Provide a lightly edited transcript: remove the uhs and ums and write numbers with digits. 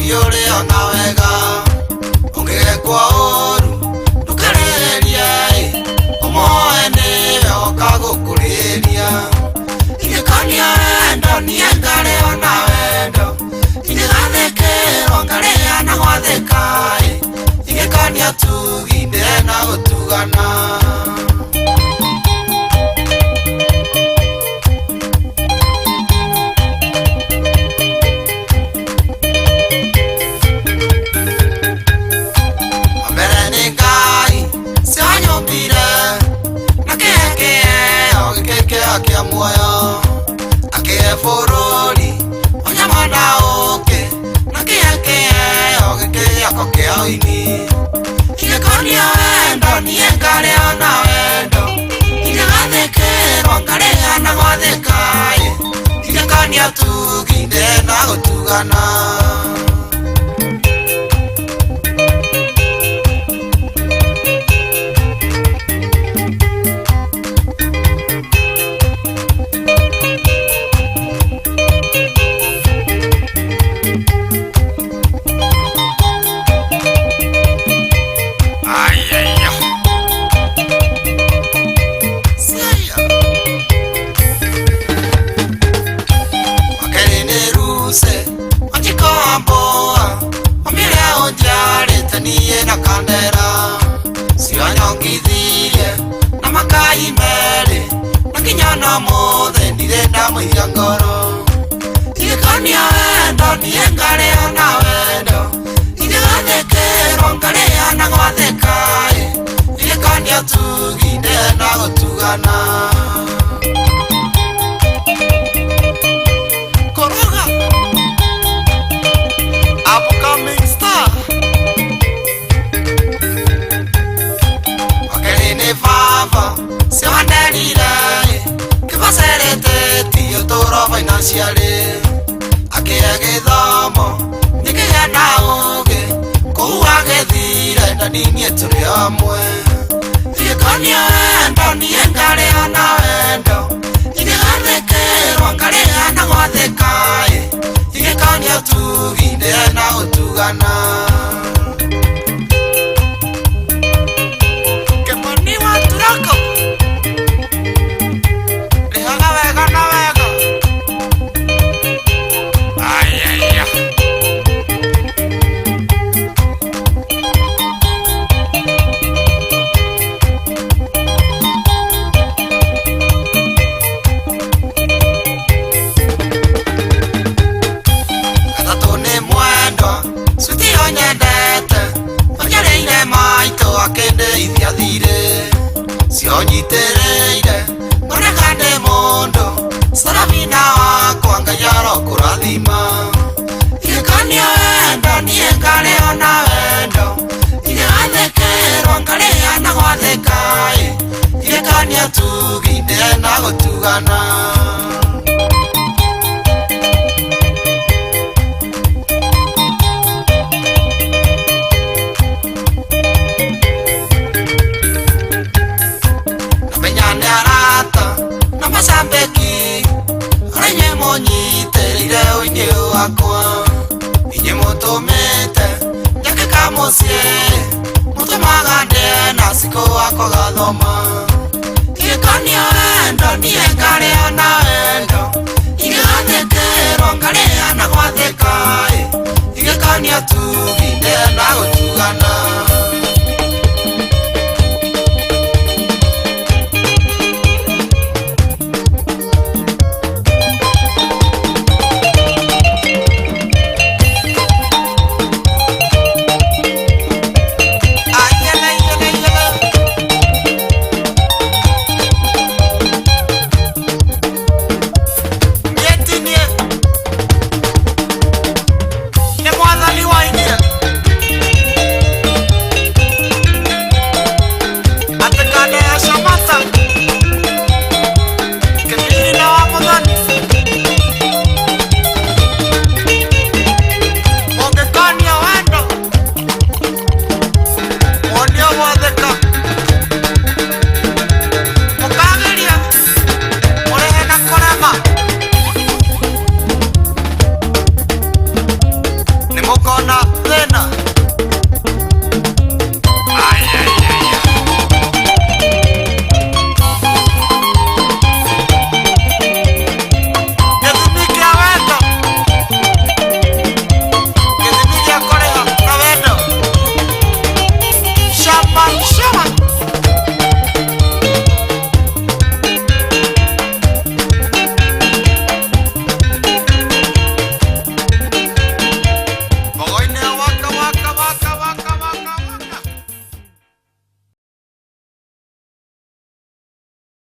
yore ona wega ungegekwa oru ndukareria omoene okagukureria ingekania wendo niengare ona wendo ingegathekero ngarea na gwatheka ingekania tuginde na gutugana akia moyo akia forori onyama na oke nakiake ogeke akoke oini ingekania wendo niengare ona wendo ingegathekero ngarea na gwatheka ingekania tuginde na gutugana niye na kandera sionyongithie na makai mere na kinyana mothe ndirenda muiria ngoro ingekania wendo niengare ona wendo ingegathekero ngarea na gwatheka ingekania tuginde na gutugana koroga upcoming star Vava, se wanderire kibaserete tiyo toro financially akia githomo nikigia na uge kuwa githire na nini turi amwe ingekania wendo niengare ona wendo ingegathekero ngarea na gwatheka ingekania tuginde na gutugana onyitereire ngone kande mondo saravina wakwa ngayaro kurathima ingekania wendo niengare ona wendo ingegathekero ngarea na gwatheka ingekania tuginde na gutugana Masambeki renye monyiterire oinye wakwa inye mutumite nyake kamusie mutumagande na siko wako gathoma ingekania wendo niengare ona